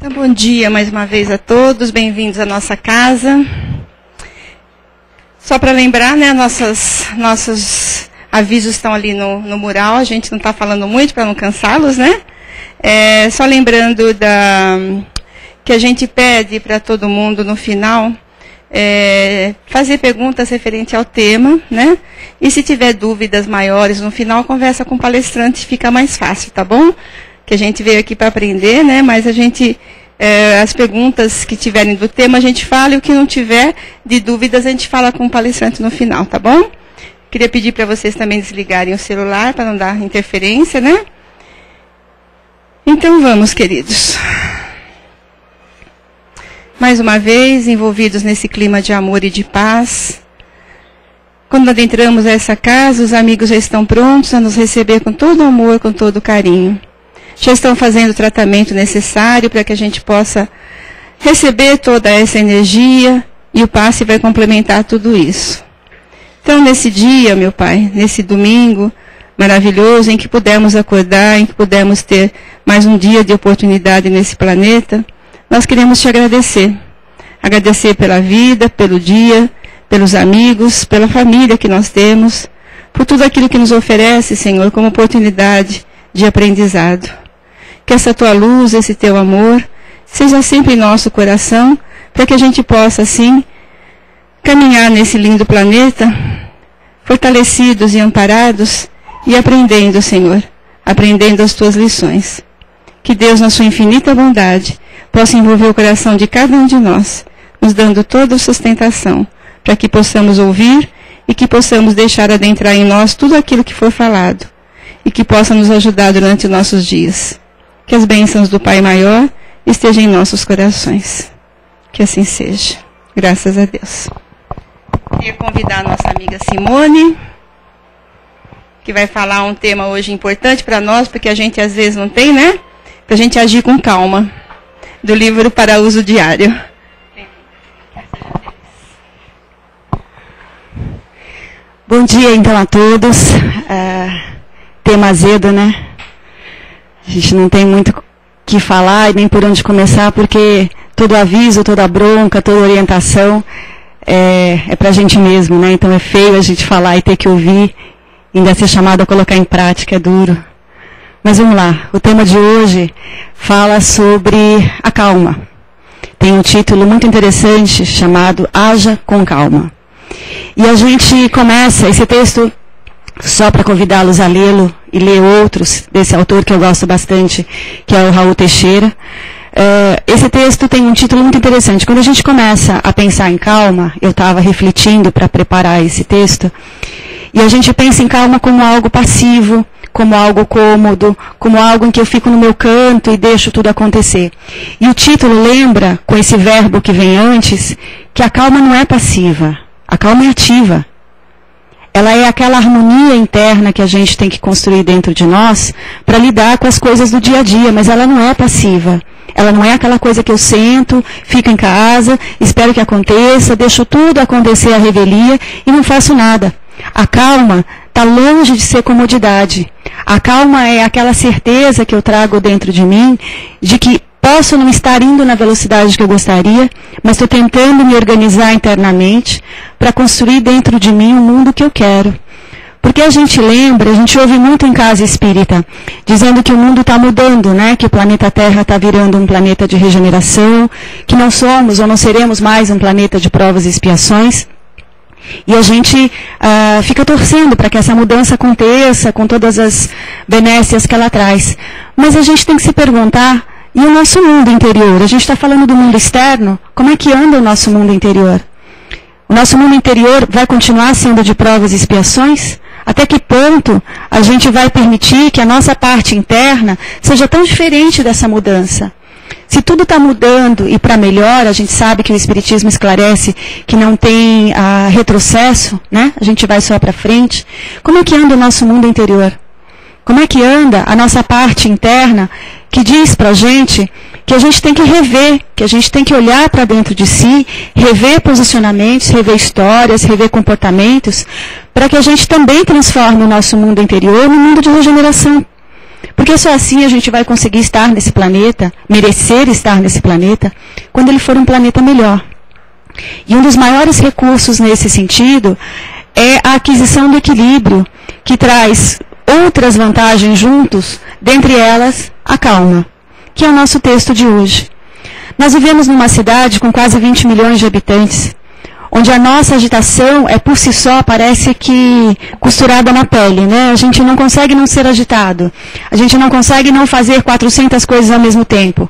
Então, bom dia mais uma vez a todos, bem-vindos à nossa casa. Só para lembrar, né, nossos avisos estão ali no mural, a gente não está falando muito para não cansá-los, né? Só lembrando que a gente pede para todo mundo no final fazer perguntas referente ao tema, né? E se tiver dúvidas maiores no final, conversa com o palestrante, fica mais fácil, tá bom? Que a gente veio aqui para aprender, né? Mas a gente, as perguntas que tiverem do tema, a gente fala, e o que não tiver de dúvidas, a gente fala com o palestrante no final, tá bom? Queria pedir para vocês também desligarem o celular, para não dar interferência, né? Então vamos, queridos. Mais uma vez, envolvidos nesse clima de amor e de paz. Quando adentramos essa casa, os amigos já estão prontos a nos receber com todo amor, com todo carinho. Já estão fazendo o tratamento necessário para que a gente possa receber toda essa energia, e o passe vai complementar tudo isso. Então, nesse dia, meu Pai, nesse domingo maravilhoso, em que pudemos acordar, em que pudemos ter mais um dia de oportunidade nesse planeta, nós queremos te agradecer. Agradecer pela vida, pelo dia, pelos amigos, pela família que nós temos, por tudo aquilo que nos oferece, Senhor, como oportunidade de aprendizado. Que essa tua luz, esse teu amor, seja sempre em nosso coração, para que a gente possa, assim, caminhar nesse lindo planeta, fortalecidos e amparados, e aprendendo, Senhor, aprendendo as tuas lições. Que Deus, na sua infinita bondade, possa envolver o coração de cada um de nós, nos dando toda a sustentação, para que possamos ouvir e que possamos deixar adentrar em nós tudo aquilo que for falado, e que possa nos ajudar durante os nossos dias. Que as bênçãos do Pai Maior estejam em nossos corações. Que assim seja. Graças a Deus. Queria convidar a nossa amiga Simone, que vai falar um tema hoje importante para nós, porque a gente às vezes não tem, né? Para a gente agir com calma. Do livro Para Uso Diário. Bom dia, então, a todos. Tema azedo, né? A gente não tem muito o que falar e nem por onde começar, porque todo aviso, toda bronca, toda orientação é pra gente mesmo, né? Então é feio a gente falar e ter que ouvir, ainda ser chamado a colocar em prática, é duro. Mas vamos lá, o tema de hoje fala sobre a calma. Tem um título muito interessante chamado Haja com Calma. E a gente começa esse texto só para convidá-los a lê-lo e ler outros desse autor que eu gosto bastante, que é o Raul Teixeira. Esse texto tem um título muito interessante. Quando a gente começa a pensar em calma, eu estava refletindo para preparar esse texto, e a gente pensa em calma como algo passivo, como algo cômodo, como algo em que eu fico no meu canto e deixo tudo acontecer. E o título lembra, com esse verbo que vem antes, que a calma não é passiva, a calma é ativa. Ela é aquela harmonia interna que a gente tem que construir dentro de nós para lidar com as coisas do dia a dia, mas ela não é passiva. Ela não é aquela coisa que eu sento, fico em casa, espero que aconteça, deixo tudo acontecer à revelia e não faço nada. A calma está longe de ser comodidade. A calma é aquela certeza que eu trago dentro de mim de que posso não estar indo na velocidade que eu gostaria, mas estou tentando me organizar internamente para construir dentro de mim o mundo que eu quero. Porque a gente ouve muito em casa espírita, dizendo que o mundo está mudando, né? Que o planeta Terra está virando um planeta de regeneração, que não somos ou não seremos mais um planeta de provas e expiações. E a gente fica torcendo para que essa mudança aconteça com todas as benécias que ela traz. Mas a gente tem que se perguntar, e o nosso mundo interior? A gente está falando do mundo externo, como é que anda o nosso mundo interior? O nosso mundo interior vai continuar sendo de provas e expiações? Até que ponto a gente vai permitir que a nossa parte interna seja tão diferente dessa mudança? Se tudo está mudando e para melhor, a gente sabe que o Espiritismo esclarece que não tem retrocesso, né? A gente vai só para frente. Como é que anda o nosso mundo interior? Como é que anda a nossa parte interna que diz para a gente que a gente tem que rever, que a gente tem que olhar para dentro de si, rever posicionamentos, rever histórias, rever comportamentos, para que a gente também transforme o nosso mundo interior num mundo de regeneração. Porque só assim a gente vai conseguir estar nesse planeta, merecer estar nesse planeta, quando ele for um planeta melhor. E um dos maiores recursos nesse sentido é a aquisição do equilíbrio, que traz outras vantagens juntos, dentre elas a calma, que é o nosso texto de hoje. Nós vivemos numa cidade com quase 20 milhões de habitantes, onde a nossa agitação é por si só, parece que costurada na pele, né? A gente não consegue não ser agitado. A gente não consegue não fazer 400 coisas ao mesmo tempo.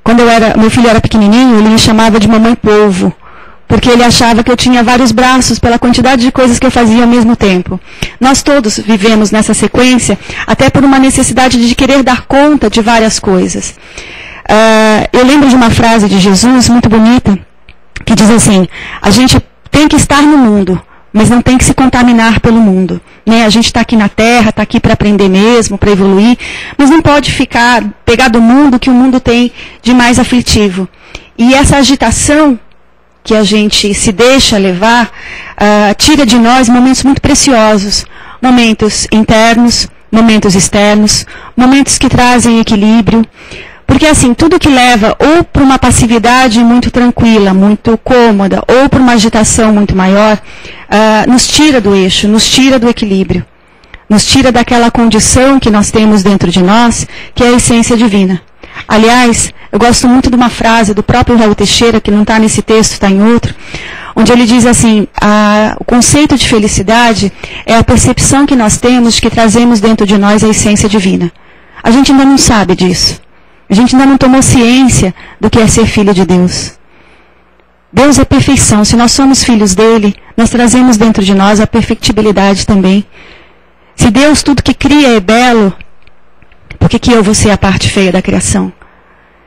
Quando meu filho era pequenininho, ele me chamava de mamãe polvo, porque ele achava que eu tinha vários braços pela quantidade de coisas que eu fazia ao mesmo tempo. Nós todos vivemos nessa sequência, até por uma necessidade de querer dar conta de várias coisas. Eu lembro de uma frase de Jesus muito bonita, que diz assim: a gente tem que estar no mundo, mas não tem que se contaminar pelo mundo. Né? A gente está aqui na Terra, está aqui para aprender mesmo, para evoluir, mas não pode pegar do mundo que o mundo tem de mais aflitivo. E essa agitação que a gente se deixa levar, tira de nós momentos muito preciosos, momentos internos, momentos externos, momentos que trazem equilíbrio. Porque assim, tudo que leva ou para uma passividade muito tranquila, muito cômoda, ou para uma agitação muito maior, nos tira do eixo, nos tira do equilíbrio. Nos tira daquela condição que nós temos dentro de nós, que é a essência divina. Aliás, eu gosto muito de uma frase do próprio Raul Teixeira, que não está nesse texto, está em outro, onde ele diz assim: o conceito de felicidade é a percepção que nós temos de que trazemos dentro de nós a essência divina. A gente ainda não sabe disso. A gente ainda não tomou ciência do que é ser filho de Deus. Deus é perfeição. Se nós somos filhos dele, nós trazemos dentro de nós a perfectibilidade também. Se Deus, tudo que cria é belo, por que eu vou ser a parte feia da criação?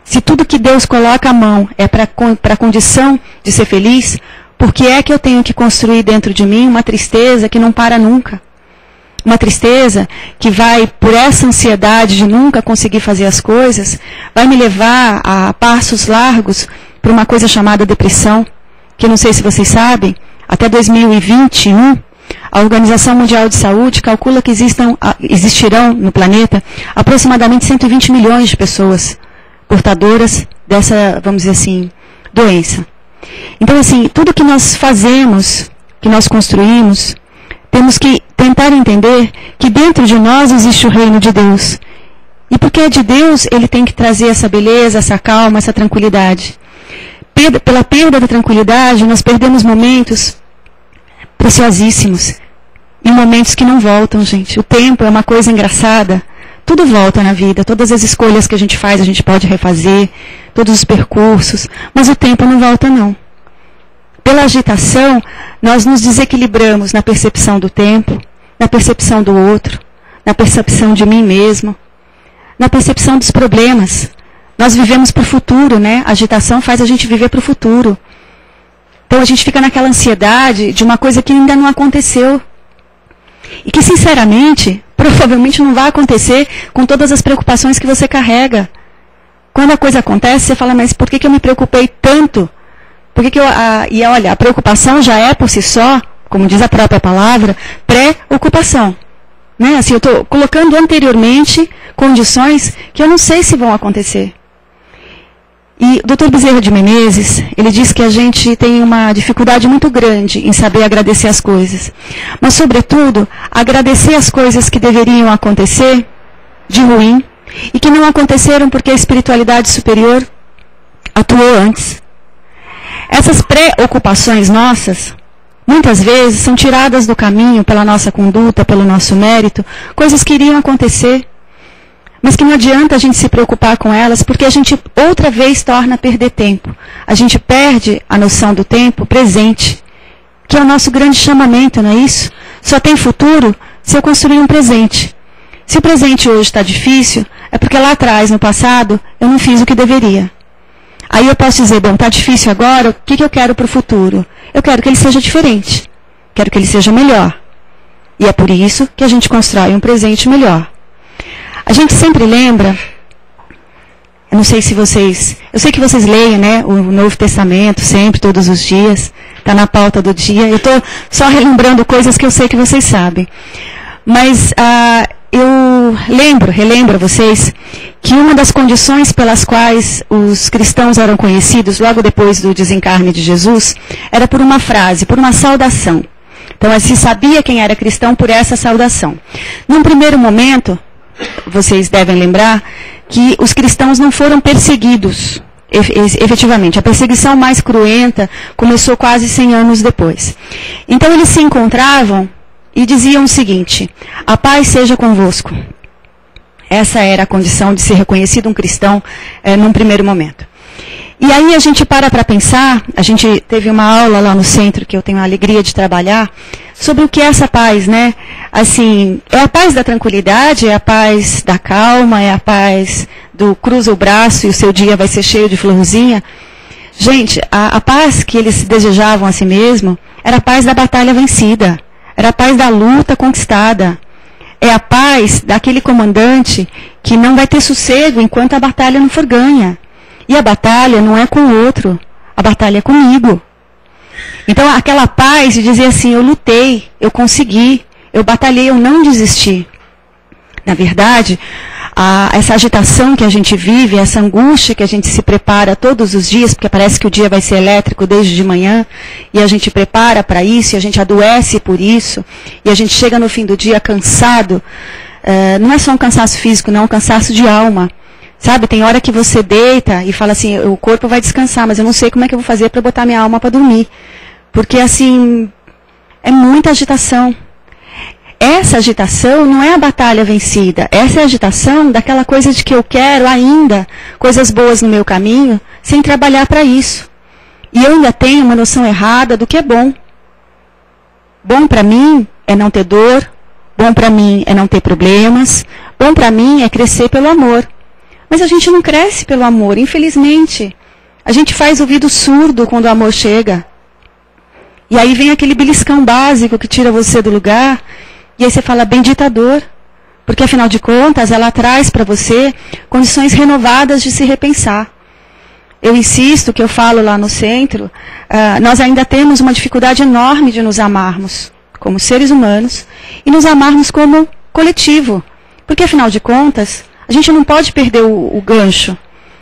Se tudo que Deus coloca à mão é para a condição de ser feliz, por que é que eu tenho que construir dentro de mim uma tristeza que não para nunca? Uma tristeza que vai, por essa ansiedade de nunca conseguir fazer as coisas, vai me levar a passos largos para uma coisa chamada depressão, que eu não sei se vocês sabem, até 2021, a Organização Mundial de Saúde calcula que existirão no planeta aproximadamente 120 milhões de pessoas portadoras dessa, vamos dizer assim, doença. Então, assim, tudo que nós fazemos, que nós construímos, temos que tentar entender que dentro de nós existe o reino de Deus. E porque é de Deus, ele tem que trazer essa beleza, essa calma, essa tranquilidade. Pela perda da tranquilidade, nós perdemos momentos preciosíssimos. E momentos que não voltam, gente. O tempo é uma coisa engraçada. Tudo volta na vida. Todas as escolhas que a gente faz, a gente pode refazer. Todos os percursos. Mas o tempo não volta, não. Pela agitação, nós nos desequilibramos na percepção do tempo, na percepção do outro, na percepção de mim mesmo, na percepção dos problemas. Nós vivemos para o futuro, né? A agitação faz a gente viver para o futuro. Então a gente fica naquela ansiedade de uma coisa que ainda não aconteceu. E que, sinceramente, provavelmente não vai acontecer com todas as preocupações que você carrega. Quando a coisa acontece, você fala, mas por que eu me preocupei tanto? E olha, a preocupação já é por si só, como diz a própria palavra, pré-ocupação. Né? Assim, eu estou colocando anteriormente condições que eu não sei se vão acontecer. E o Dr. Bezerra de Menezes, ele diz que a gente tem uma dificuldade muito grande em saber agradecer as coisas. Mas, sobretudo, agradecer as coisas que deveriam acontecer de ruim e que não aconteceram porque a espiritualidade superior atuou antes. Essas preocupações nossas, muitas vezes, são tiradas do caminho pela nossa conduta, pelo nosso mérito, coisas que iriam acontecer. Mas que não adianta a gente se preocupar com elas, porque a gente outra vez torna a perder tempo. A gente perde a noção do tempo presente, que é o nosso grande chamamento, não é isso? Só tem futuro se eu construir um presente. Se o presente hoje está difícil, é porque lá atrás, no passado, eu não fiz o que deveria. Aí eu posso dizer, bom, está difícil agora, o que eu quero para o futuro? Eu quero que ele seja diferente. Quero que ele seja melhor. E é por isso que a gente constrói um presente melhor. A gente sempre lembra, eu não sei se vocês, eu sei que vocês leem, né, o Novo Testamento, sempre, todos os dias, está na pauta do dia. Eu estou só relembrando coisas que eu sei que vocês sabem. Mas eu relembro a vocês que uma das condições pelas quais os cristãos eram conhecidos logo depois do desencarne de Jesus era por uma frase, por uma saudação. Então, se sabia quem era cristão por essa saudação. Num primeiro momento, vocês devem lembrar que os cristãos não foram perseguidos, efetivamente. A perseguição mais cruenta começou quase 100 anos depois. Então, eles se encontravam e diziam o seguinte: a paz seja convosco. Essa era a condição de ser reconhecido um cristão num primeiro momento. E aí a gente para pensar, a gente teve uma aula lá no centro, que eu tenho a alegria de trabalhar, sobre o que é essa paz, né? Assim, é a paz da tranquilidade, é a paz da calma, é a paz do cruza o braço e o seu dia vai ser cheio de florzinha. Gente, a paz que eles desejavam a si mesmo era a paz da batalha vencida, era a paz da luta conquistada. É a paz daquele comandante que não vai ter sossego enquanto a batalha não for ganha. E a batalha não é com o outro, a batalha é comigo. Então aquela paz de dizer assim, eu lutei, eu consegui, eu batalhei, eu não desisti. Na verdade, essa agitação que a gente vive, essa angústia que a gente se prepara todos os dias, porque parece que o dia vai ser elétrico desde de manhã, e a gente prepara para isso, e a gente adoece por isso, e a gente chega no fim do dia cansado. Não é só um cansaço físico, não, é um cansaço de alma. Sabe, tem hora que você deita e fala assim, o corpo vai descansar, mas eu não sei como é que eu vou fazer para botar minha alma para dormir. Porque assim, é muita agitação. Essa agitação não é a batalha vencida. Essa é a agitação daquela coisa de que eu quero ainda coisas boas no meu caminho, sem trabalhar para isso. E eu ainda tenho uma noção errada do que é bom. Bom para mim é não ter dor, bom para mim é não ter problemas, bom para mim é crescer pelo amor. Mas a gente não cresce pelo amor, infelizmente. A gente faz ouvido surdo quando o amor chega. E aí vem aquele beliscão básico que tira você do lugar. E aí você fala, bendita dor. Porque afinal de contas, ela traz para você condições renovadas de se repensar. Eu insisto, que eu falo lá no centro, nós ainda temos uma dificuldade enorme de nos amarmos como seres humanos e nos amarmos como coletivo. Porque afinal de contas, a gente não pode perder o gancho.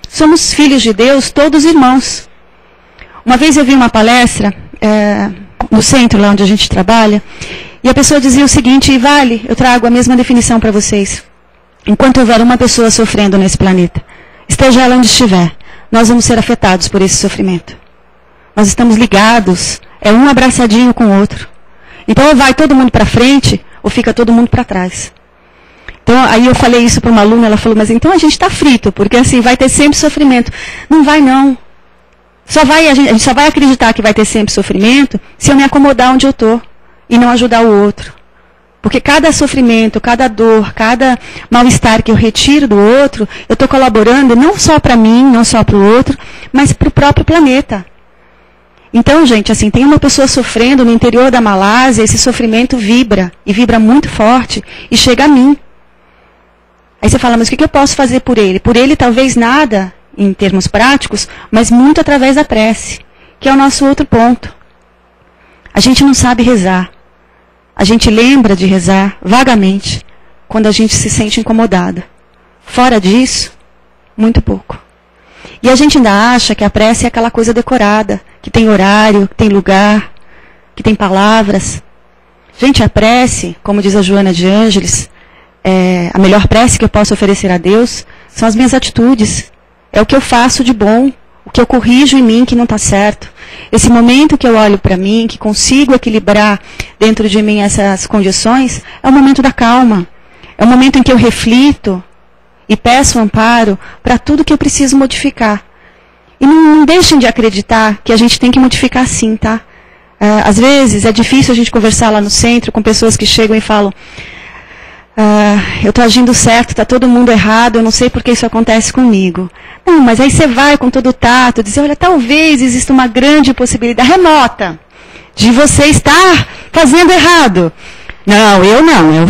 Somos filhos de Deus, todos irmãos. Uma vez eu vi uma palestra no centro, lá onde a gente trabalha, e a pessoa dizia o seguinte, e vale, eu trago a mesma definição para vocês. Enquanto houver uma pessoa sofrendo nesse planeta, esteja ela onde estiver, nós vamos ser afetados por esse sofrimento. Nós estamos ligados, é um abraçadinho com o outro. Então ou vai todo mundo para frente, ou fica todo mundo para trás. Então, aí eu falei isso para uma aluna, ela falou, mas então a gente está frito, porque assim, vai ter sempre sofrimento. Não vai não. A gente só vai acreditar que vai ter sempre sofrimento se eu me acomodar onde eu estou e não ajudar o outro. Porque cada sofrimento, cada dor, cada mal-estar que eu retiro do outro, eu estou colaborando não só para mim, não só para o outro, mas para o próprio planeta. Então, gente, assim, tem uma pessoa sofrendo no interior da Malásia, esse sofrimento vibra, e vibra muito forte, e chega a mim. Aí você fala, mas o que eu posso fazer por ele? Por ele talvez nada, em termos práticos, mas muito através da prece, que é o nosso outro ponto. A gente não sabe rezar. A gente lembra de rezar vagamente, quando a gente se sente incomodada. Fora disso, muito pouco. E a gente ainda acha que a prece é aquela coisa decorada, que tem horário, que tem lugar, que tem palavras. Gente, a prece, como diz a Joana de Ângeles, a melhor prece que eu posso oferecer a Deus são as minhas atitudes. É o que eu faço de bom, o que eu corrijo em mim que não está certo. Esse momento que eu olho para mim, que consigo equilibrar dentro de mim essas condições, é o momento da calma. É o momento em que eu reflito e peço amparo para tudo que eu preciso modificar. E não deixem de acreditar que a gente tem que modificar sim, tá? Às vezes é difícil a gente conversar lá no centro com pessoas que chegam e falam, eu estou agindo certo, está todo mundo errado, eu não sei por que isso acontece comigo. Não, mas aí você vai com todo o tato, dizer, olha, talvez exista uma grande possibilidade remota de você estar fazendo errado. Não, eu não,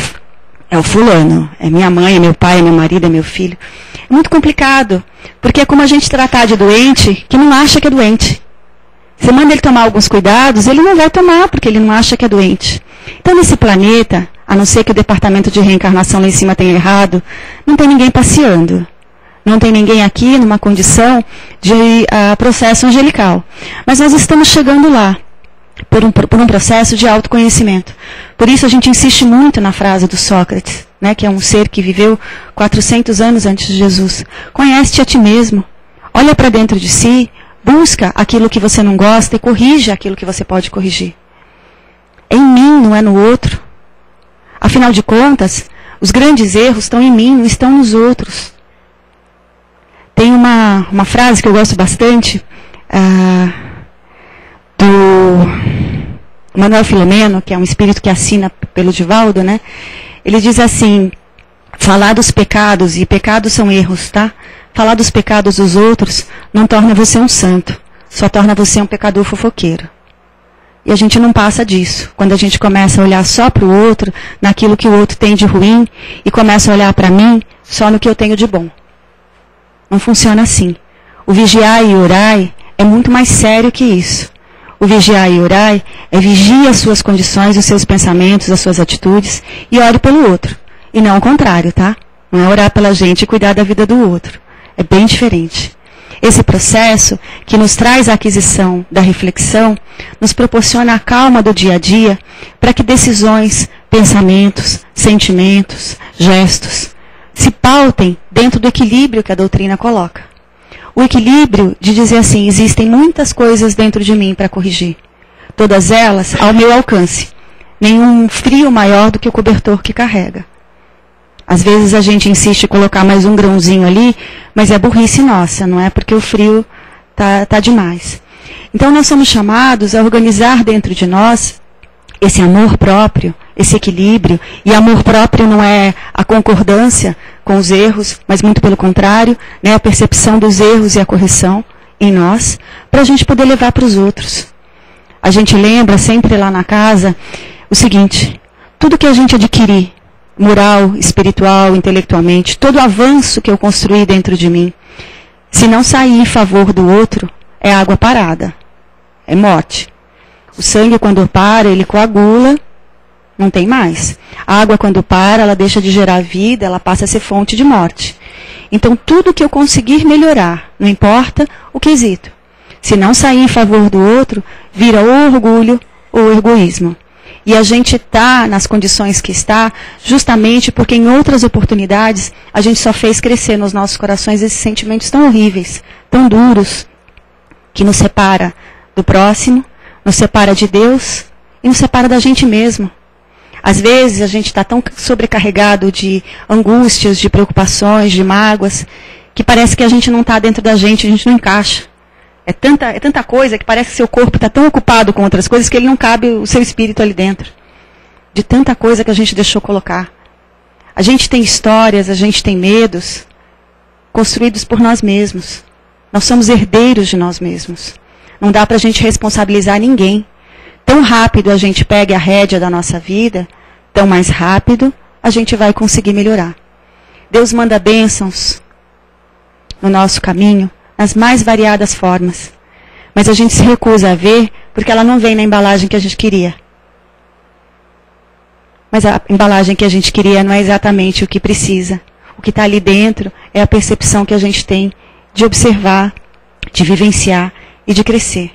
é o fulano, é minha mãe, é meu pai, é meu marido, é meu filho. É muito complicado, porque é como a gente tratar de doente que não acha que é doente. Você manda ele tomar alguns cuidados, ele não vai tomar porque ele não acha que é doente. Então, nesse planeta, a não ser que o departamento de reencarnação lá em cima tenha errado, não tem ninguém passeando. Não tem ninguém aqui numa condição de processo angelical. Mas nós estamos chegando lá, por um processo de autoconhecimento. Por isso a gente insiste muito na frase do Sócrates, né, que é um ser que viveu 400 anos antes de Jesus. Conhece-te a ti mesmo. Olha para dentro de si, busca aquilo que você não gosta e corrige aquilo que você pode corrigir. É em mim, não é no outro. Afinal de contas, os grandes erros estão em mim, não estão nos outros. Tem uma frase que eu gosto bastante, do Manuel Filomeno, que é um espírito que assina pelo Divaldo, né? Ele diz assim, falar dos pecados, e pecados são erros, tá? Falar dos pecados dos outros não torna você um santo, só torna você um pecador fofoqueiro. E a gente não passa disso. Quando a gente começa a olhar só para o outro, naquilo que o outro tem de ruim, e começa a olhar para mim só no que eu tenho de bom. Não funciona assim. O vigiar e orai é muito mais sério que isso. O vigiar e orai é vigie as suas condições, os seus pensamentos, as suas atitudes e ore pelo outro. E não ao contrário, tá? Não é orar pela gente e cuidar da vida do outro. É bem diferente. Esse processo que nos traz a aquisição da reflexão nos proporciona a calma do dia a dia para que decisões, pensamentos, sentimentos, gestos se pautem dentro do equilíbrio que a doutrina coloca. O equilíbrio de dizer assim, existem muitas coisas dentro de mim para corrigir. Todas elas ao meu alcance. Nenhum frio maior do que o cobertor que carrega. Às vezes a gente insiste em colocar mais um grãozinho ali, mas é burrice nossa, não é porque o frio tá demais. Então nós somos chamados a organizar dentro de nós esse amor próprio, esse equilíbrio. E amor próprio não é a concordância com os erros, mas muito pelo contrário, né, a percepção dos erros e a correção em nós, para a gente poder levar para os outros. A gente lembra sempre lá na casa o seguinte, tudo que a gente adquirir, moral, espiritual, intelectualmente, todo o avanço que eu construí dentro de mim, se não sair em favor do outro, é água parada, é morte. O sangue, quando para, ele coagula, não tem mais. A água, quando para, ela deixa de gerar vida, ela passa a ser fonte de morte. Então, tudo que eu conseguir melhorar, não importa o quesito, se não sair em favor do outro, vira ou orgulho ou egoísmo. E a gente está nas condições que está, justamente porque em outras oportunidades, a gente só fez crescer nos nossos corações esses sentimentos tão horríveis, tão duros, que nos separa do próximo, nos separa de Deus e nos separa da gente mesmo. Às vezes a gente está tão sobrecarregado de angústias, de preocupações, de mágoas, que parece que a gente não está dentro da gente, a gente não encaixa. É tanta coisa que parece que seu corpo está tão ocupado com outras coisas que ele não cabe o seu espírito ali dentro. De tanta coisa que a gente deixou colocar. A gente tem histórias, a gente tem medos construídos por nós mesmos. Nós somos herdeiros de nós mesmos. Não dá para a gente responsabilizar ninguém. Tão rápido a gente pega a rédea da nossa vida, tão mais rápido a gente vai conseguir melhorar. Deus manda bênçãos no nosso caminho, nas mais variadas formas. Mas a gente se recusa a ver, porque ela não vem na embalagem que a gente queria. Mas a embalagem que a gente queria não é exatamente o que precisa. O que está ali dentro é a percepção que a gente tem de observar, de vivenciar e de crescer.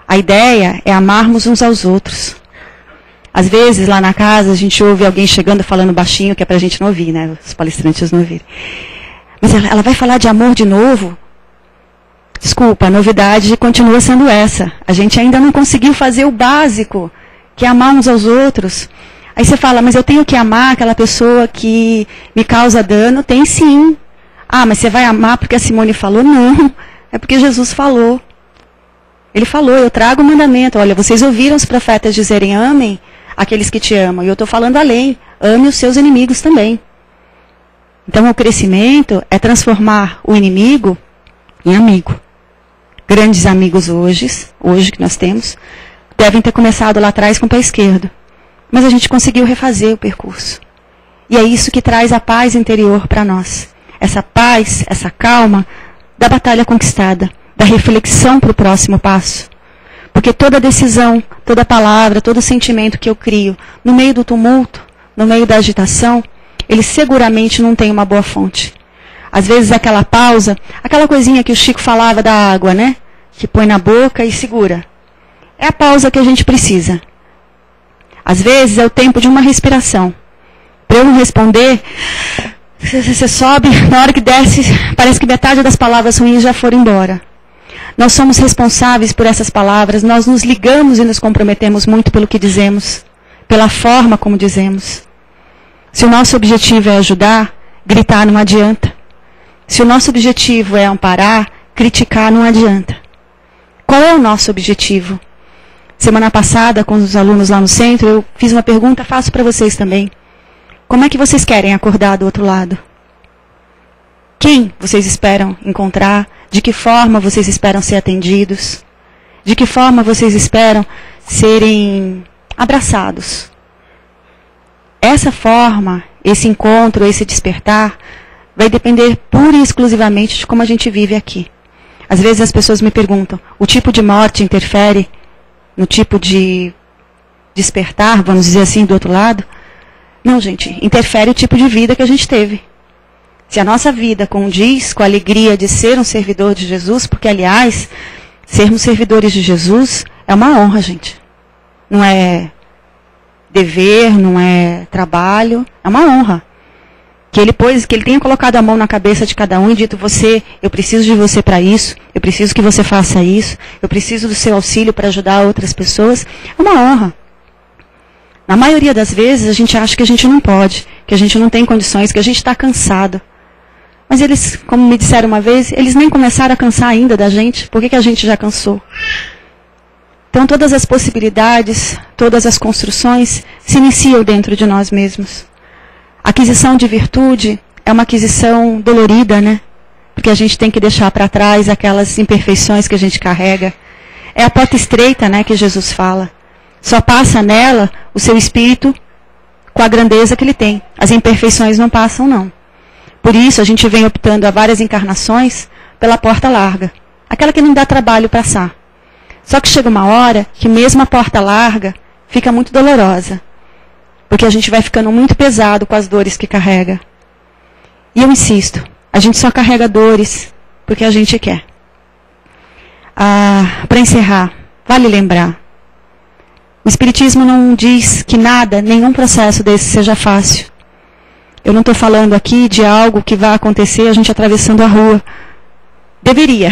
A ideia é amarmos uns aos outros. Às vezes, lá na casa, a gente ouve alguém chegando falando baixinho, que é para a gente não ouvir, né? Os palestrantes não ouvirem. Mas ela vai falar de amor de novo? Desculpa, a novidade continua sendo essa. A gente ainda não conseguiu fazer o básico, que é amar uns aos outros. Aí você fala, mas eu tenho que amar aquela pessoa que me causa dano? Tem sim. Ah, mas você vai amar porque a Simone falou? Não, é porque Jesus falou. Ele falou, eu trago o mandamento. Olha, vocês ouviram os profetas dizerem, amem aqueles que te amam. E eu estou falando além, ame os seus inimigos também. Então o crescimento é transformar o inimigo em amigo. Grandes amigos hoje que nós temos, devem ter começado lá atrás com o pé esquerdo. Mas a gente conseguiu refazer o percurso. E é isso que traz a paz interior para nós. Essa paz, essa calma da batalha conquistada, da reflexão para o próximo passo. Porque toda decisão, toda palavra, todo sentimento que eu crio no meio do tumulto, no meio da agitação, ele seguramente não tem uma boa fonte. Às vezes aquela pausa, aquela coisinha que o Chico falava da água, né? Que põe na boca e segura. É a pausa que a gente precisa. Às vezes é o tempo de uma respiração. Para eu não responder, você sobe, na hora que desce, parece que metade das palavras ruins já foram embora. Nós somos responsáveis por essas palavras, nós nos ligamos e nos comprometemos muito pelo que dizemos, pela forma como dizemos. Se o nosso objetivo é ajudar, gritar não adianta. Se o nosso objetivo é amparar, criticar não adianta. Qual é o nosso objetivo? Semana passada, com os alunos lá no centro, eu fiz uma pergunta, faço para vocês também. Como é que vocês querem acordar do outro lado? Quem vocês esperam encontrar? De que forma vocês esperam ser atendidos? De que forma vocês esperam serem abraçados? Essa forma, esse encontro, esse despertar, vai depender pura e exclusivamente de como a gente vive aqui. Às vezes as pessoas me perguntam, o tipo de morte interfere no tipo de despertar, vamos dizer assim, do outro lado? Não, gente, interfere o tipo de vida que a gente teve. Se a nossa vida condiz com a alegria de ser um servidor de Jesus, porque, aliás, sermos servidores de Jesus é uma honra, gente. Não é dever, não é trabalho, é uma honra. Que ele tenha colocado a mão na cabeça de cada um e dito, eu preciso de você para isso, eu preciso que você faça isso, eu preciso do seu auxílio para ajudar outras pessoas, é uma honra. Na maioria das vezes a gente acha que a gente não pode, que a gente não tem condições, que a gente está cansado. Mas eles, como me disseram uma vez, eles nem começaram a cansar ainda da gente, por que a gente já cansou? Então todas as possibilidades, todas as construções se iniciam dentro de nós mesmos. A aquisição de virtude é uma aquisição dolorida, né? Porque a gente tem que deixar para trás aquelas imperfeições que a gente carrega. É a porta estreita, né, que Jesus fala. Só passa nela o seu espírito com a grandeza que ele tem. As imperfeições não passam, não. Por isso, a gente vem optando há várias encarnações pela porta larga. Aquela que não dá trabalho passar. Só que chega uma hora que mesmo a porta larga fica muito dolorosa. Porque a gente vai ficando muito pesado com as dores que carrega. E eu insisto, a gente só carrega dores porque a gente quer. Para encerrar, vale lembrar. O Espiritismo não diz que nada, nenhum processo desse seja fácil. Eu não estou falando aqui de algo que vai acontecer a gente atravessando a rua. Deveria,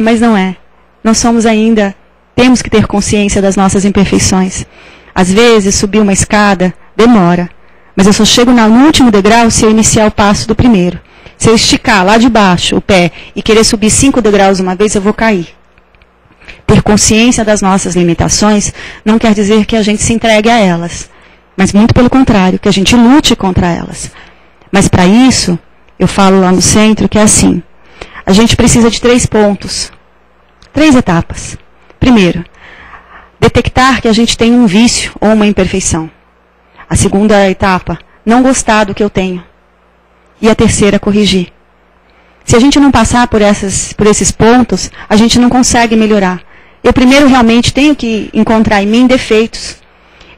mas não é. Nós somos ainda, temos que ter consciência das nossas imperfeições. Às vezes, subir uma escada demora. Mas eu só chego no último degrau se eu iniciar o passo do primeiro. Se eu esticar lá de baixo o pé e querer subir 5 degraus uma vez, eu vou cair. Ter consciência das nossas limitações não quer dizer que a gente se entregue a elas. Mas muito pelo contrário, que a gente lute contra elas. Mas para isso, eu falo lá no centro que é assim. A gente precisa de 3 pontos. 3 etapas. Primeiro, detectar que a gente tem um vício ou uma imperfeição. A segunda etapa, não gostar do que eu tenho. E a terceira, corrigir. Se a gente não passar por esses pontos, a gente não consegue melhorar. Eu primeiro realmente tenho que encontrar em mim defeitos.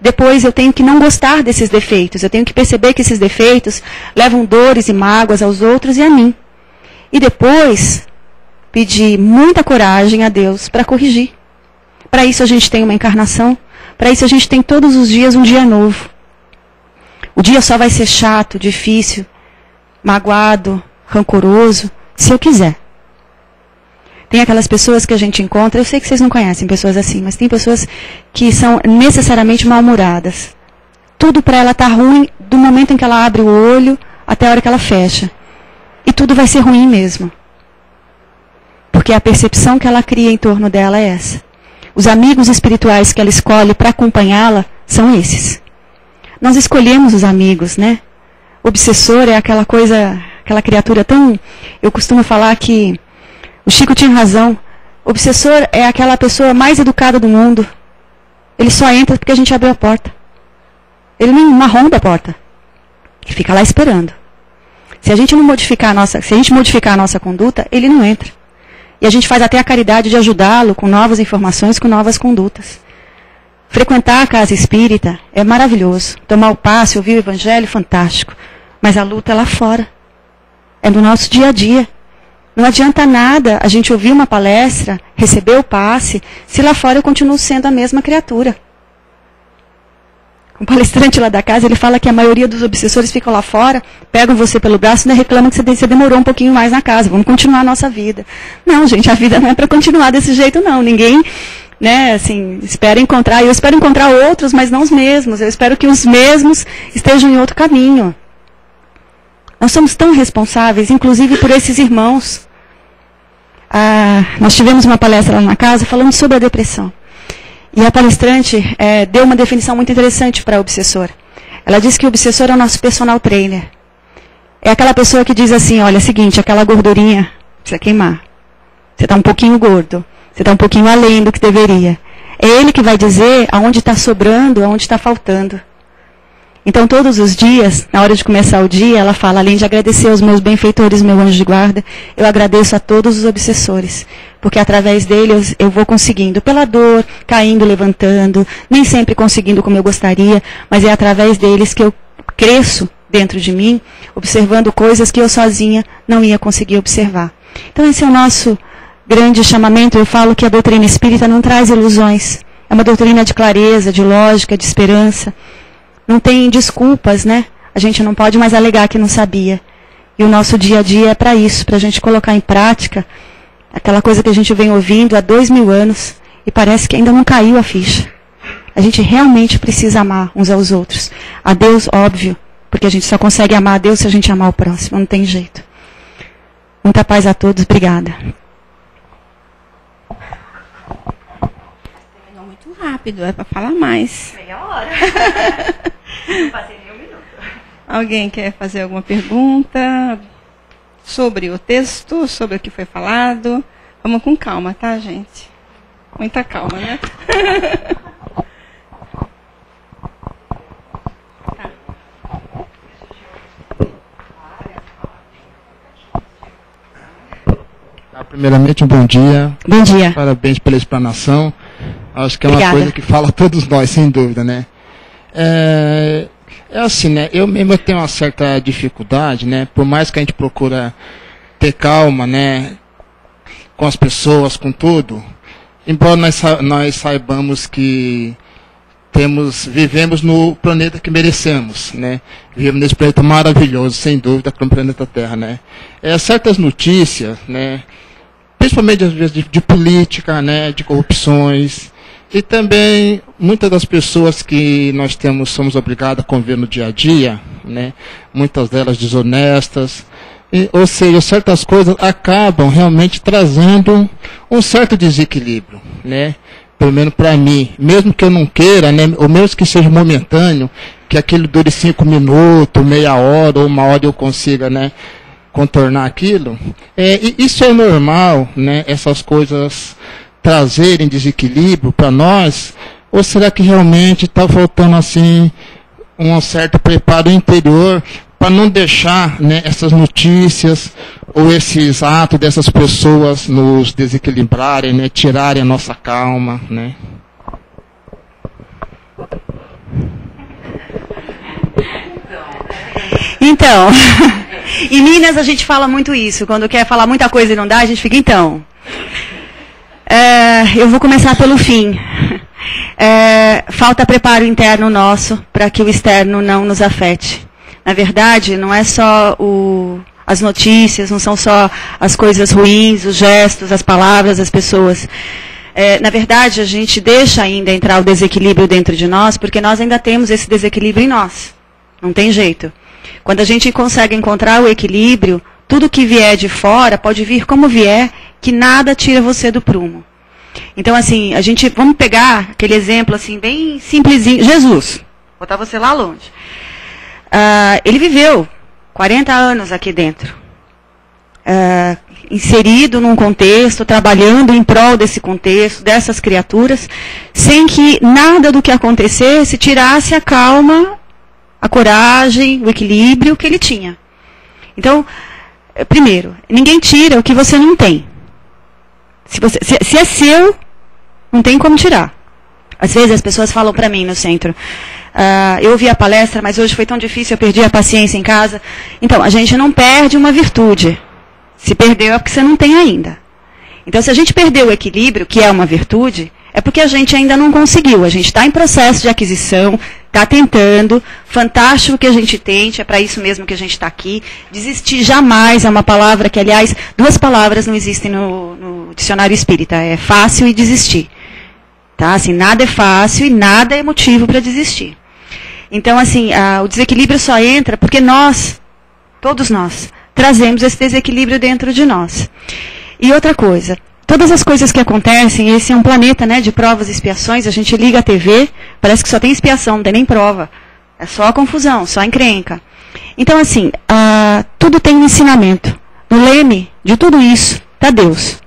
Depois eu tenho que não gostar desses defeitos. Eu tenho que perceber que esses defeitos levam dores e mágoas aos outros e a mim. E depois, pedir muita coragem a Deus para corrigir. Para isso a gente tem uma encarnação. Para isso a gente tem todos os dias um dia novo. O dia só vai ser chato, difícil, magoado, rancoroso, se eu quiser. Tem aquelas pessoas que a gente encontra, eu sei que vocês não conhecem pessoas assim, mas tem pessoas que são necessariamente mal-humoradas. Tudo para ela está ruim do momento em que ela abre o olho até a hora que ela fecha. E tudo vai ser ruim mesmo. Porque a percepção que ela cria em torno dela é essa. Os amigos espirituais que ela escolhe para acompanhá-la são esses. Nós escolhemos os amigos, né? O obsessor é aquela coisa, aquela criatura tão... Eu costumo falar que o Chico tinha razão. O obsessor é aquela pessoa mais educada do mundo. Ele só entra porque a gente abriu a porta. Ele não arromba a porta. Ele fica lá esperando. Se a gente modificar a nossa conduta, ele não entra. E a gente faz até a caridade de ajudá-lo com novas informações, com novas condutas. frequentar a casa espírita é maravilhoso. Tomar o passe, ouvir o evangelho, fantástico. Mas a luta é lá fora. É no nosso dia a dia. Não adianta nada a gente ouvir uma palestra, receber o passe, se lá fora eu continuo sendo a mesma criatura. Um palestrante lá da casa, ele fala que a maioria dos obsessores ficam lá fora, pegam você pelo braço e reclamam que você demorou um pouquinho mais na casa. Vamos continuar a nossa vida. Não, gente, a vida não é para continuar desse jeito, não. Ninguém, né, assim, espera encontrar. Eu espero encontrar outros, mas não os mesmos. Eu espero que os mesmos estejam em outro caminho. Nós somos tão responsáveis, inclusive por esses irmãos. Nós tivemos uma palestra lá na casa falando sobre a depressão. E a palestrante deu uma definição muito interessante para o obsessor. Ela disse que o obsessor é o nosso personal trainer. É aquela pessoa que diz assim, olha, é o seguinte, aquela gordurinha precisa queimar. Você está um pouquinho gordo. Você está um pouquinho além do que deveria. É ele que vai dizer aonde está sobrando, aonde está faltando. Então, todos os dias, na hora de começar o dia, ela fala, além de agradecer aos meus benfeitores, meu anjo de guarda, eu agradeço a todos os obsessores. Porque através deles eu vou conseguindo, pela dor, caindo, levantando, nem sempre conseguindo como eu gostaria, mas é através deles que eu cresço dentro de mim, observando coisas que eu sozinha não ia conseguir observar. Então, esse é o nosso grande chamamento. Eu falo que a doutrina espírita não traz ilusões. É uma doutrina de clareza, de lógica, de esperança. Não tem desculpas, né? A gente não pode mais alegar que não sabia. E o nosso dia a dia é para isso, para a gente colocar em prática aquela coisa que a gente vem ouvindo há 2000 anos e parece que ainda não caiu a ficha. A gente realmente precisa amar uns aos outros. A Deus, óbvio, porque a gente só consegue amar a Deus se a gente amar o próximo, não tem jeito. Muita paz a todos, obrigada. Terminou muito rápido, é para falar mais. Meia hora. Não passei nem um minuto. Alguém quer fazer alguma pergunta sobre o texto, sobre o que foi falado? Vamos com calma, tá, gente? Muita calma, né? Primeiramente, um bom dia. Bom dia. Parabéns pela explanação. Acho que é Obrigada. uma coisa que fala a todos nós, sem dúvida, né? É assim, né? Eu mesmo tenho uma certa dificuldade, né? Por mais que a gente procura ter calma, né? Com as pessoas, com tudo. Embora nós saibamos que vivemos no planeta que merecemos, né? Vivemos nesse planeta maravilhoso, sem dúvida, que é o planeta Terra, né? Certas notícias, né? Principalmente às vezes de política, né? De corrupções. E também muitas das pessoas que nós somos obrigados a conviver no dia a dia, né? Muitas delas desonestas. Ou seja, certas coisas acabam realmente trazendo um certo desequilíbrio, né? Pelo menos para mim, mesmo que eu não queira, né? Ou mesmo que seja momentâneo, que aquilo dure 5 minutos, meia hora ou uma hora eu consiga, né? Contornar aquilo. Isso é normal, né? Essas coisas trazerem desequilíbrio para nós, ou será que realmente está faltando assim um certo preparo interior para não deixar, né, essas notícias ou esses atos dessas pessoas nos desequilibrarem, né, tirarem a nossa calma, né? Então, em Minas a gente fala muito isso. Quando quer falar muita coisa e não dá, a gente fica então. Eu vou começar pelo fim. Falta preparo interno nosso para que o externo não nos afete. Na verdade, não é só as notícias, não são só as coisas ruins, os gestos, as palavras, as pessoas. Na verdade, a gente deixa ainda entrar o desequilíbrio dentro de nós, porque nós ainda temos esse desequilíbrio em nós. Não tem jeito. Quando a gente consegue encontrar o equilíbrio, tudo que vier de fora pode vir como vier, que nada tira você do prumo. Então, assim, vamos pegar aquele exemplo assim, bem simplesinho. Jesus, botar você lá longe. Ele viveu 40 anos aqui dentro. Inserido num contexto, trabalhando em prol desse contexto, dessas criaturas, sem que nada do que acontecesse tirasse a calma, a coragem, o equilíbrio que ele tinha. Então, primeiro, ninguém tira o que você não tem. Se é seu, não tem como tirar. Às vezes as pessoas falam para mim no centro, eu ouvi a palestra, mas hoje foi tão difícil, eu perdi a paciência em casa. Então, a gente não perde uma virtude. Se perdeu é porque você não tem ainda. Então, se a gente perdeu o equilíbrio, que é uma virtude, é porque a gente ainda não conseguiu. A gente está em processo de aquisição, está tentando. Fantástico que a gente tente, é para isso mesmo que a gente está aqui. Desistir jamais é uma palavra que, aliás, 2 palavras não existem no dicionário espírita. É fácil e desistir. Tá? Assim, nada é fácil e nada é motivo para desistir. Então, assim, o desequilíbrio só entra porque nós, todos nós, trazemos esse desequilíbrio dentro de nós. E outra coisa, todas as coisas que acontecem, esse é um planeta, né, de provas e expiações, a gente liga a TV, parece que só tem expiação, não tem nem prova. É só confusão, só encrenca. Então, assim, tudo tem um ensinamento. No leme de tudo isso está Deus.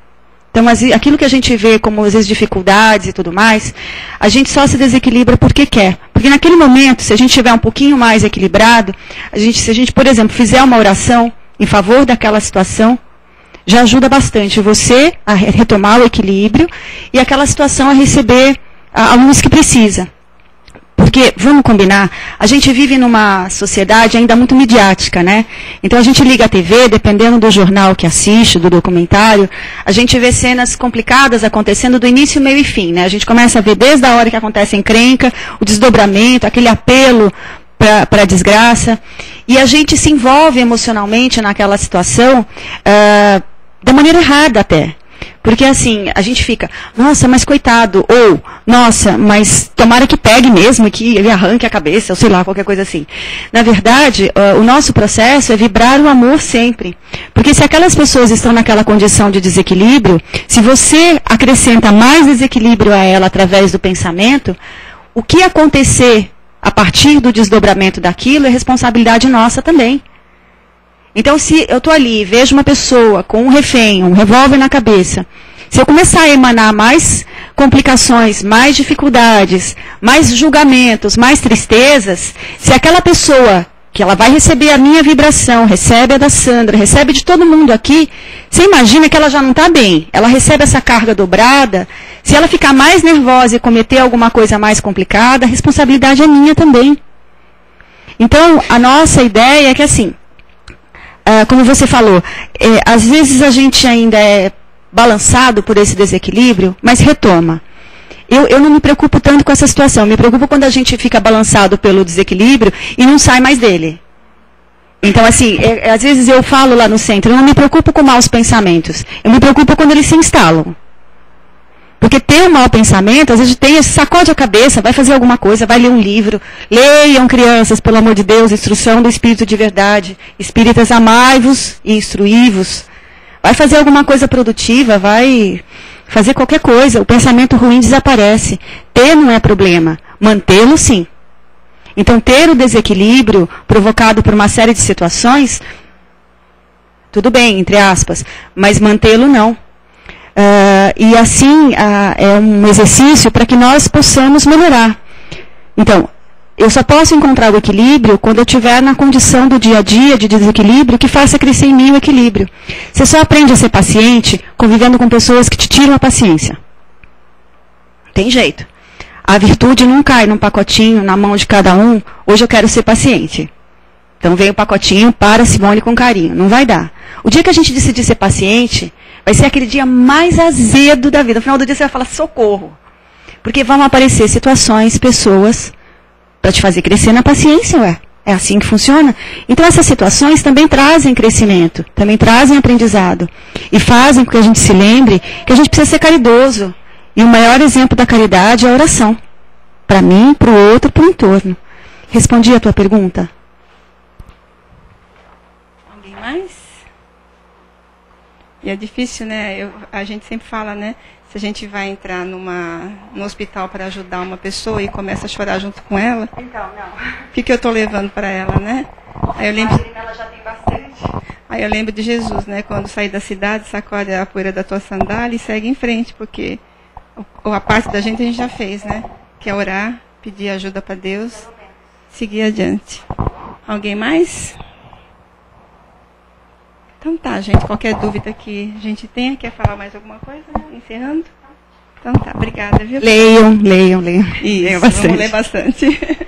Então, aquilo que a gente vê como, às vezes, dificuldades e tudo mais, a gente só se desequilibra porque quer. Porque naquele momento, se a gente estiver um pouquinho mais equilibrado, se a gente, por exemplo, fizer uma oração em favor daquela situação, já ajuda bastante você a retomar o equilíbrio e aquela situação a receber a luz que precisa. Porque, vamos combinar, a gente vive numa sociedade ainda muito midiática, né? Então a gente liga a TV, dependendo do jornal que assiste, do documentário, a gente vê cenas complicadas acontecendo do início, meio e fim, né? A gente começa a ver desde a hora que acontece a encrenca, o desdobramento, aquele apelo para a desgraça, e a gente se envolve emocionalmente naquela situação da maneira errada até. Porque assim, a gente fica, nossa, mas coitado, ou, nossa, mas tomara que pegue mesmo, que ele arranque a cabeça, ou sei lá, qualquer coisa assim. Na verdade, o nosso processo é vibrar o amor sempre. Porque se aquelas pessoas estão naquela condição de desequilíbrio, se você acrescenta mais desequilíbrio a ela através do pensamento, o que acontecer a partir do desdobramento daquilo é responsabilidade nossa também. Então, se eu estou ali e vejo uma pessoa com um refém, um revólver na cabeça, se eu começar a emanar mais complicações, mais dificuldades, mais julgamentos, mais tristezas, se aquela pessoa, que ela vai receber a minha vibração, recebe a da Sandra, recebe de todo mundo aqui, você imagina que ela já não está bem, ela recebe essa carga dobrada, se ela ficar mais nervosa e cometer alguma coisa mais complicada, a responsabilidade é minha também. Então, a nossa ideia é que assim, como você falou, às vezes a gente ainda é balançado por esse desequilíbrio, mas retoma. Eu não me preocupo tanto com essa situação, me preocupo quando a gente fica balançado pelo desequilíbrio e não sai mais dele. Então, assim, às vezes eu falo lá no centro, eu não me preocupo com maus pensamentos, eu me preocupo quando eles se instalam. Porque ter um mau pensamento, às vezes sacode a cabeça, vai fazer alguma coisa, vai ler um livro. Leiam, crianças, pelo amor de Deus, instrução do Espírito de verdade. Espíritas, amai-vos e instruí-vos. Vai fazer alguma coisa produtiva, vai fazer qualquer coisa. O pensamento ruim desaparece. Ter não é problema, mantê-lo sim. Então, ter o desequilíbrio provocado por uma série de situações, tudo bem, entre aspas, mas mantê-lo não. E assim é um exercício para que nós possamos melhorar. Então, eu só posso encontrar o equilíbrio quando eu estiver na condição do dia a dia de desequilíbrio que faça crescer em mim o equilíbrio. Você só aprende a ser paciente convivendo com pessoas que te tiram a paciência. Tem jeito. A virtude não cai num pacotinho na mão de cada um, hoje eu quero ser paciente. Então vem o pacotinho para Simone com carinho. Não vai dar. O dia que a gente decidir ser paciente, vai ser aquele dia mais azedo da vida. No final do dia você vai falar socorro. Porque vão aparecer situações, pessoas, para te fazer crescer na paciência, ué. É assim que funciona. Então essas situações também trazem crescimento, também trazem aprendizado. E fazem com que a gente se lembre que a gente precisa ser caridoso. E o maior exemplo da caridade é a oração. Para mim, para o outro, para o entorno. Respondi a tua pergunta? Alguém mais? E é difícil, né? A gente sempre fala, né? Se a gente vai entrar no hospital para ajudar uma pessoa e começa a chorar junto com ela. Então, não. O que eu estou levando para ela, né? Aí eu lembro, Ela já tem bastante. aí eu lembro de Jesus, né? Quando sair da cidade, sacode a poeira da tua sandália e segue em frente, porque a parte da gente a gente já fez, né? Que é orar, pedir ajuda para Deus, seguir adiante. Alguém mais? Então tá, gente. Qualquer dúvida que a gente tenha, quer falar mais alguma coisa? Encerrando? Então tá, obrigada, viu? Leiam. Isso, Leiam bastante. vamos ler bastante.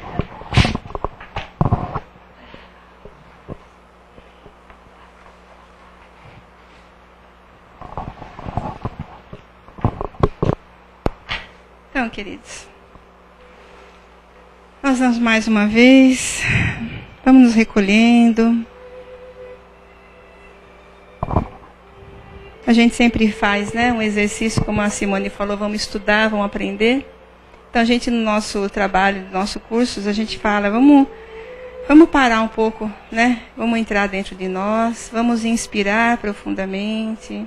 Então, queridos, nós vamos mais uma vez, vamos nos recolhendo. A gente sempre faz, né, um exercício, como a Simone falou, vamos estudar, vamos aprender. Então, a gente, no nosso trabalho, no nosso curso, a gente fala, vamos parar um pouco, né? Vamos entrar dentro de nós, vamos inspirar profundamente.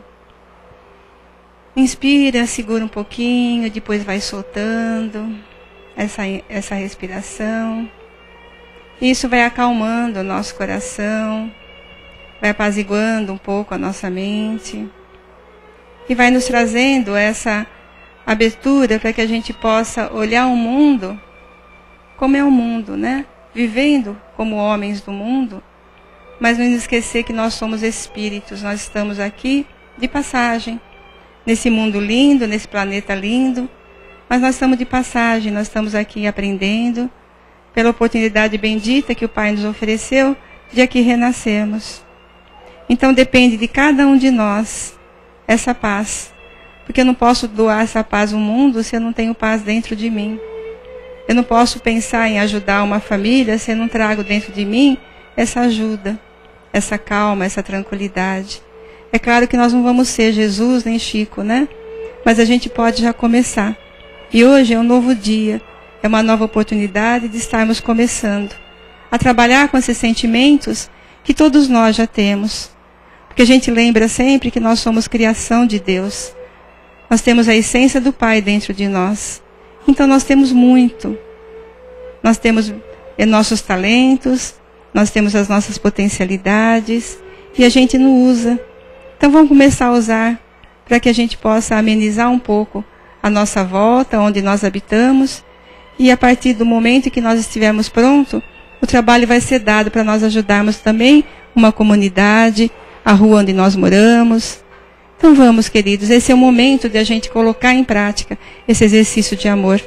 Inspira, segura um pouquinho, depois vai soltando essa respiração. Isso vai acalmando o nosso coração, vai apaziguando um pouco a nossa mente. E vai nos trazendo essa abertura para que a gente possa olhar o mundo como é o mundo, né? Vivendo como homens do mundo, mas não esquecer que nós somos espíritos, nós estamos aqui de passagem, nesse mundo lindo, nesse planeta lindo, mas nós estamos de passagem, nós estamos aqui aprendendo, pela oportunidade bendita que o Pai nos ofereceu de aqui renascermos. Então depende de cada um de nós essa paz, porque eu não posso doar essa paz ao mundo se eu não tenho paz dentro de mim. Eu não posso pensar em ajudar uma família se eu não trago dentro de mim essa ajuda, essa calma, essa tranquilidade. É claro que nós não vamos ser Jesus nem Chico, né? Mas a gente pode já começar. E hoje é um novo dia, é uma nova oportunidade de estarmos começando a trabalhar com esses sentimentos que todos nós já temos. Porque a gente lembra sempre que nós somos criação de Deus. Nós temos a essência do Pai dentro de nós. Então nós temos muito. Nós temos nossos talentos, nós temos as nossas potencialidades e a gente não usa. Então vamos começar a usar para que a gente possa amenizar um pouco a nossa volta, onde nós habitamos. E a partir do momento que nós estivermos prontos, o trabalho vai ser dado para nós ajudarmos também uma comunidade, a rua onde nós moramos. Então vamos, queridos, esse é o momento de a gente colocar em prática esse exercício de amor.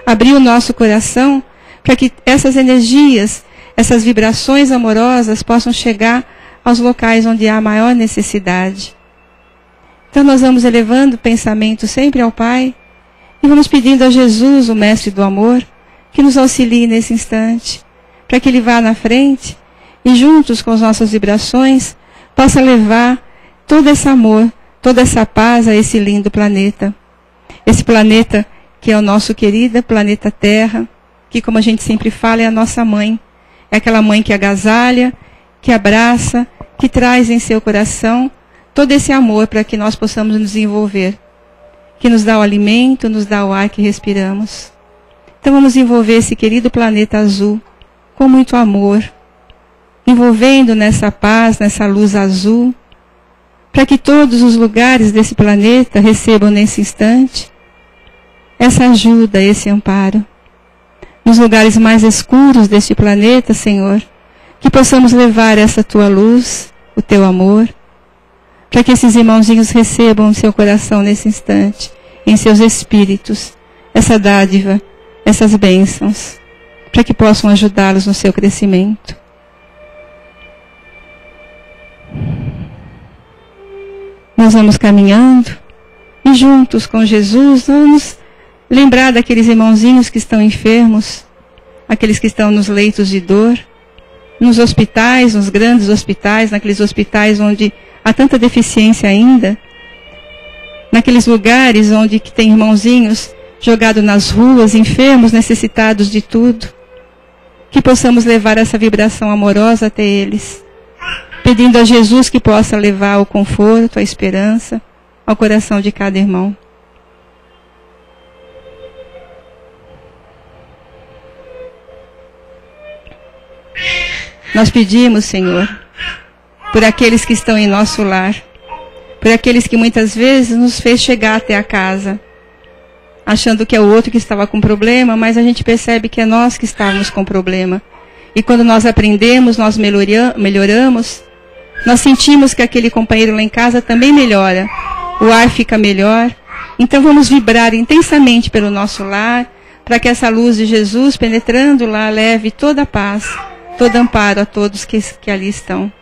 Abrir o nosso coração para que essas energias, essas vibrações amorosas possam chegar aos locais onde há maior necessidade. Então nós vamos elevando o pensamento sempre ao Pai e vamos pedindo a Jesus, o Mestre do Amor, que nos auxilie nesse instante, para que Ele vá na frente e juntos com as nossas vibrações possa levar todo esse amor, toda essa paz a esse lindo planeta. Esse planeta que é o nosso querido planeta Terra, que, como a gente sempre fala, é a nossa mãe. É aquela mãe que agasalha, que abraça, que traz em seu coração todo esse amor para que nós possamos nos desenvolver, que nos dá o alimento, nos dá o ar que respiramos. Então vamos envolver esse querido planeta azul com muito amor, envolvendo nessa paz, nessa luz azul, para que todos os lugares desse planeta recebam nesse instante essa ajuda, esse amparo. Nos lugares mais escuros deste planeta, Senhor, que possamos levar essa Tua luz, o Teu amor, para que esses irmãozinhos recebam no seu coração nesse instante, em seus espíritos, essa dádiva, essas bênçãos, para que possam ajudá-los no seu crescimento. Nós vamos caminhando e juntos com Jesus vamos lembrar daqueles irmãozinhos que estão enfermos, aqueles que estão nos leitos de dor, nos hospitais, nos grandes hospitais, naqueles hospitais onde há tanta deficiência ainda, naqueles lugares onde que tem irmãozinhos jogados nas ruas, enfermos, necessitados de tudo, que possamos levar essa vibração amorosa até eles, pedindo a Jesus que possa levar o conforto, a esperança ao coração de cada irmão. Nós pedimos, Senhor, por aqueles que estão em nosso lar, por aqueles que muitas vezes nos fez chegar até a casa, achando que é o outro que estava com problema, mas a gente percebe que é nós que estávamos com problema. E quando nós aprendemos, nós melhoramos, nós sentimos que aquele companheiro lá em casa também melhora. O ar fica melhor, Então vamos vibrar intensamente pelo nosso lar, para que essa luz de Jesus, penetrando lá, leve toda a paz, todo amparo a todos que ali estão.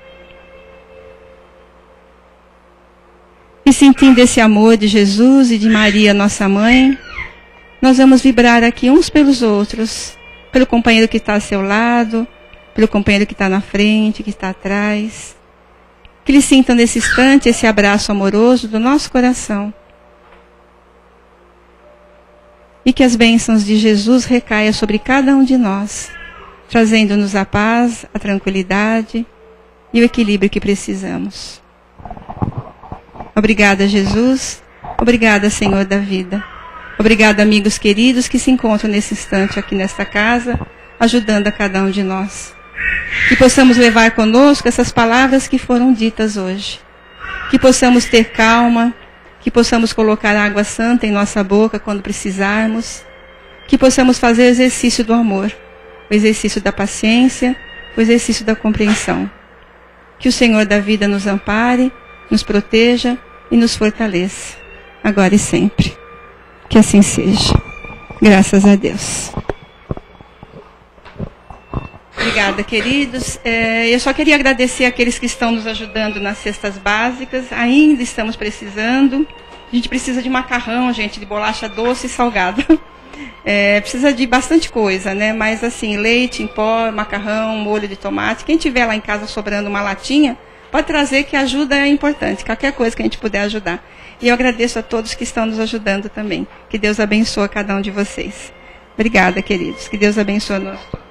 E sentindo esse amor de Jesus e de Maria, nossa mãe, nós vamos vibrar aqui uns pelos outros, pelo companheiro que está ao seu lado, pelo companheiro que está na frente, que está atrás. Que eles sintam nesse instante esse abraço amoroso do nosso coração. E que as bênçãos de Jesus recaiam sobre cada um de nós, trazendo-nos a paz, a tranquilidade e o equilíbrio que precisamos. Obrigada, Jesus. Obrigada, Senhor da vida. Obrigada, amigos queridos que se encontram nesse instante aqui nesta casa, ajudando a cada um de nós. Que possamos levar conosco essas palavras que foram ditas hoje. Que possamos ter calma, que possamos colocar água santa em nossa boca quando precisarmos. Que possamos fazer o exercício do amor, o exercício da paciência, o exercício da compreensão. Que o Senhor da vida nos ampare, nos proteja e nos fortaleça, agora e sempre. Que assim seja. Graças a Deus. Obrigada, queridos. Eu só queria agradecer àqueles que estão nos ajudando nas cestas básicas. Ainda estamos precisando. A gente precisa de macarrão, gente, de bolacha doce e salgada. Precisa de bastante coisa, né? Mas assim, leite em pó, macarrão, molho de tomate. Quem tiver lá em casa sobrando uma latinha, pode trazer, que ajuda é importante. Qualquer coisa que a gente puder ajudar. E eu agradeço a todos que estão nos ajudando também. Que Deus abençoe cada um de vocês. Obrigada, queridos. Que Deus abençoe nós todos.